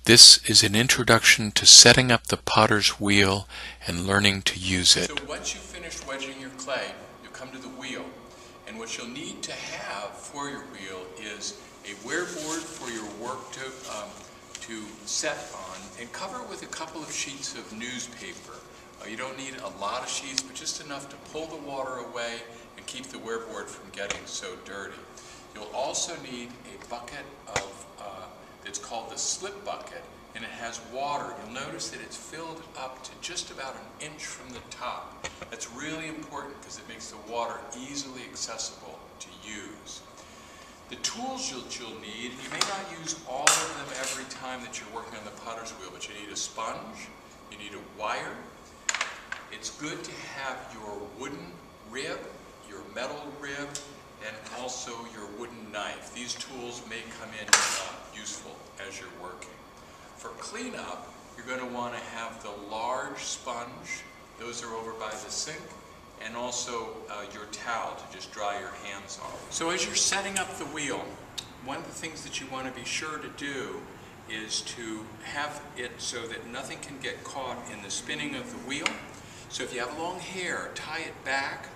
This is an introduction to setting up the potter's wheel and learning to use it. So once you've finished wedging your clay, you'll come to the wheel. And what you'll need to have for your wheel is a wear board for your work to set on, and cover it with a couple of sheets of newspaper. You don't need a lot of sheets, but just enough to pull the water away and keep the wear board from getting so dirty. You'll also need a bucket of it's called the slip bucket, and it has water. You'll notice that it's filled up to just about an inch from the top. That's really important because it makes the water easily accessible to use. The tools you'll need, you may not use all of them every time that you're working on the potter's wheel, but you need a sponge, you need a wire. It's good to have your wooden rib, your metal rib, and also your wooden knife. These tools may come in useful as you're working. For cleanup, you're going to want to have the large sponge. Those are over by the sink. And also your towel to just dry your hands off. So as you're setting up the wheel, one of the things that you want to be sure to do is to have it so that nothing can get caught in the spinning of the wheel. So if you have long hair, tie it back,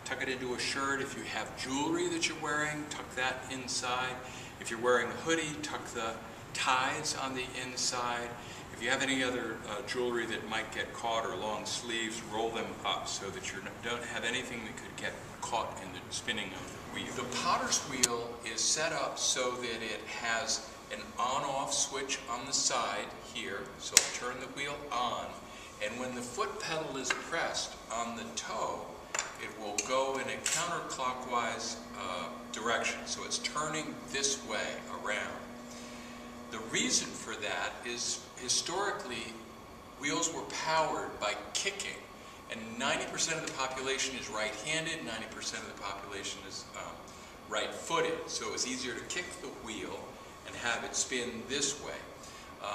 tuck it into a shirt. If you have jewelry that you're wearing, tuck that inside. If you're wearing a hoodie, tuck the ties on the inside. If you have any other jewelry that might get caught, or long sleeves, roll them up so that you don't have anything that could get caught in the spinning of the wheel. The potter's wheel is set up so that it has an on-off switch on the side here, so I'll turn the wheel on, and when the foot pedal is pressed on the toe, it will go in a counterclockwise direction, so it's turning this way around. The reason for that is historically wheels were powered by kicking, and 90% of the population is right-handed, 90% of the population is right-footed, so it was easier to kick the wheel and have it spin this way.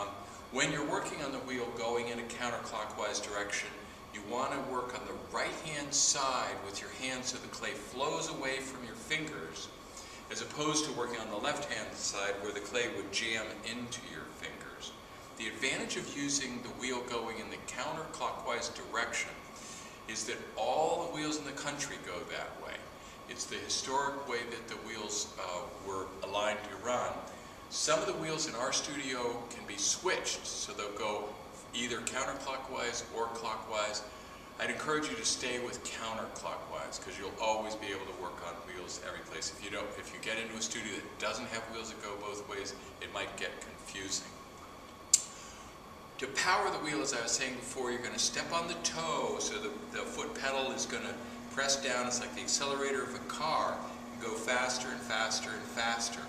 When you're working on the wheel going in a counterclockwise direction, you want to work on the right-hand side with your hand so the clay flows away from your fingers, as opposed to working on the left-hand side where the clay would jam into your fingers. The advantage of using the wheel going in the counterclockwise direction is that all the wheels in the country go that way. It's the historic way that the wheels were aligned to run. Some of the wheels in our studio can be switched, so they'll go either counterclockwise or clockwise. I'd encourage you to stay with counterclockwise because you'll always be able to work on wheels every place. If you get into a studio that doesn't have wheels that go both ways, it might get confusing. To power the wheel, as I was saying before, you're going to step on the toe, so the foot pedal is going to press down. It's like the accelerator of a car, and go faster and faster and faster.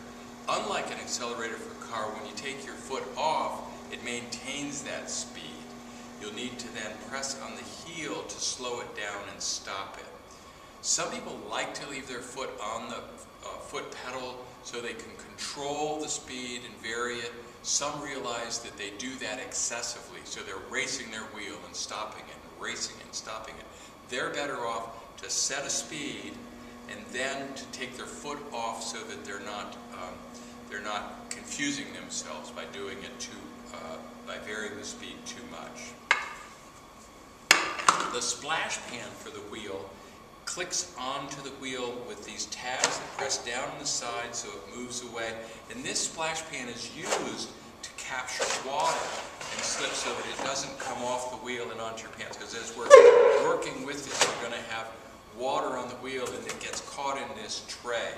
Unlike an accelerator for a car, when you take your foot off, it maintains that speed. You'll need to then press on the heel to slow it down and stop it. Some people like to leave their foot on the foot pedal so they can control the speed and vary it. Some realize that they do that excessively, so they're racing their wheel and stopping it, and racing and stopping it. They're better off to set a speed and then to take their foot off so that they're not confusing themselves by doing it by varying the speed too much. The splash pan for the wheel clicks onto the wheel with these tabs that press down on the side so it moves away. And this splash pan is used to capture water and slip so that it doesn't come off the wheel and onto your pants. Because as we're working with it, you're going to have water on the wheel and it gets caught in this tray.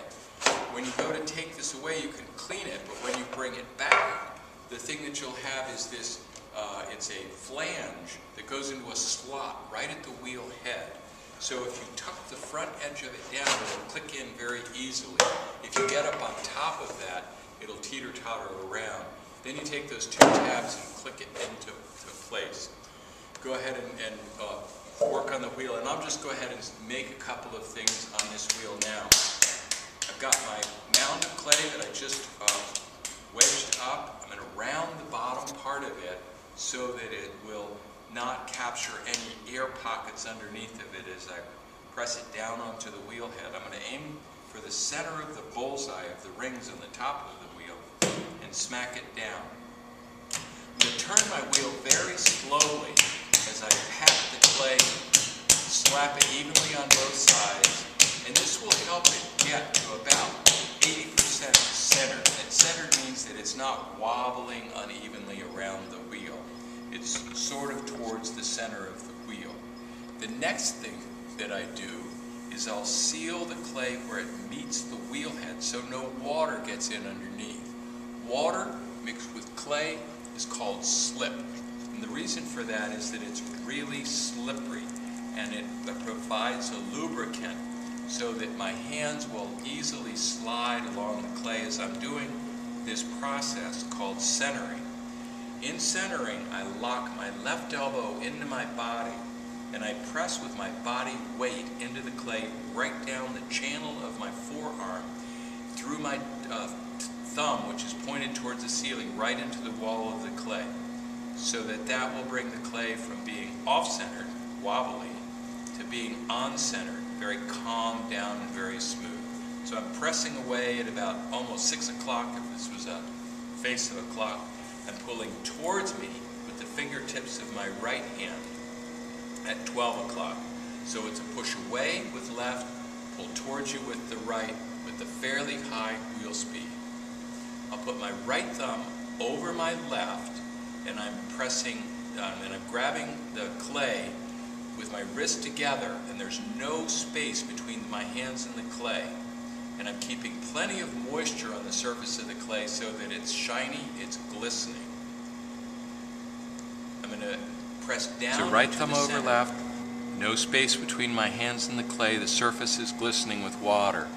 When you go to take this away, you can clean it, but when you bring it back, the thing that you'll have is this, it's a flange that goes into a slot right at the wheel head. So if you tuck the front edge of it down, it'll click in very easily. If you get up on top of that, it'll teeter-totter around. Then you take those two tabs and click it into place. Go ahead and work on the wheel, and I'll just go ahead and make a couple of things on this wheel now. I've got my mound of clay that I just wedged up. I'm going to round the bottom part of it so that it will not capture any air pockets underneath of it as I press it down onto the wheel head. I'm going to aim for the center of the bullseye of the rings on the top of the wheel and smack it down. to turn my wheel very slowly as I pat the clay, slap it evenly on both sides, and this will help it get to about 80% centered. And centered means that it's not wobbling unevenly around the wheel. It's sort of towards the center of the wheel. The next thing that I do is I'll seal the clay where it meets the wheel head so no water gets in underneath. Water mixed with clay is called slip. And the reason for that is that it's really slippery and it provides a lubricant so that my hands will easily slide along the clay as I'm doing this process called centering. In centering, I lock my left elbow into my body and I press with my body weight into the clay right down the channel of my forearm through my thumb, which is pointed towards the ceiling, right into the wall of the clay, so that will bring the clay from being off-centered, wobbly, to being on-centered, very calm down and very smooth. So I'm pressing away at about almost 6 o'clock, if this was a face of a clock. I'm pulling towards me with the fingertips of my right hand at 12 o'clock. So it's a push away with left, pull towards you with the right, with a fairly high wheel speed. I'll put my right thumb over my left, and I'm pressing, and I'm grabbing the clay with my wrist together, and there's no space between my hands and the clay. And I'm keeping plenty of moisture on the surface of the clay so that it's shiny, it's glistening. I'm going to press down. So right thumb over left, no space between my hands and the clay, the surface is glistening with water.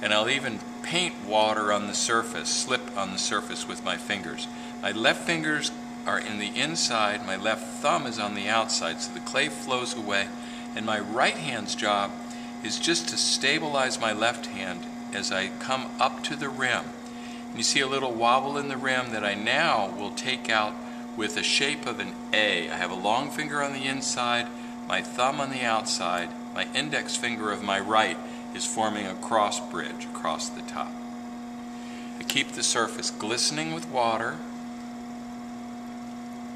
And I'll even paint water on the surface, slip on the surface with my fingers. My left fingers are in the inside, my left thumb is on the outside, so the clay flows away. And my right hand's job is just to stabilize my left hand as I come up to the rim. And you see a little wobble in the rim that I now will take out with the shape of an A. I have a long finger on the inside, my thumb on the outside, my index finger of my right is forming a cross bridge across the top. I keep the surface glistening with water,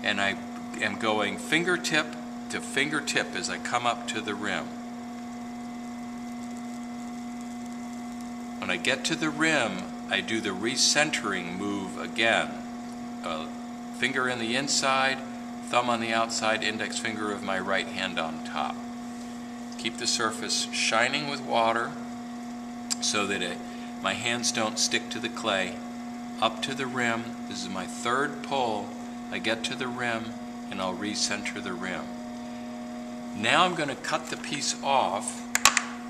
and I am going fingertip to fingertip as I come up to the rim. When I get to the rim, I do the recentering move again. Finger in the inside, thumb on the outside, index finger of my right hand on top. Keep the surface shining with water so that my hands don't stick to the clay. Up to the rim, this is my third pull. I get to the rim and I'll recenter the rim. Now I'm going to cut the piece off,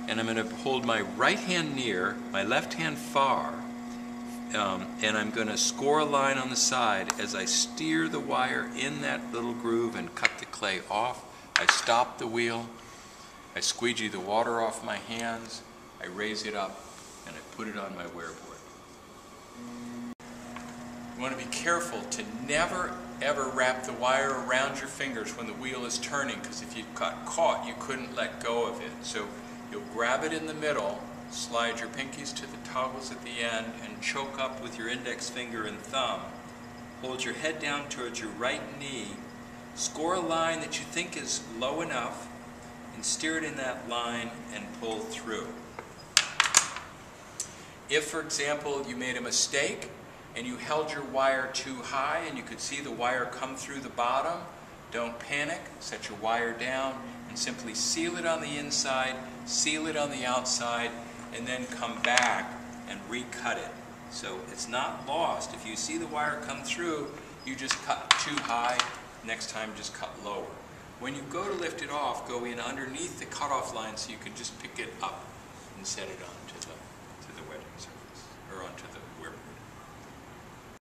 and I'm going to hold my right hand near, my left hand far, and I'm going to score a line on the side as I steer the wire in that little groove and cut the clay off. I stop the wheel, I squeegee the water off my hands, I raise it up, and I put it on my wear board. You want to be careful to never ever wrap the wire around your fingers when the wheel is turning, because if you got caught you couldn't let go of it. So you'll grab it in the middle, slide your pinkies to the toggles at the end, and choke up with your index finger and thumb. Hold your head down towards your right knee, score a line that you think is low enough, and steer it in that line and pull through. If, for example, you made a mistake and you held your wire too high and you could see the wire come through the bottom, don't panic, set your wire down and simply seal it on the inside, seal it on the outside, and then come back and recut it. So it's not lost. If you see the wire come through, you just cut too high, next time just cut lower. When you go to lift it off, go in underneath the cutoff line so you can just pick it up and set it onto the wedging surface, or onto the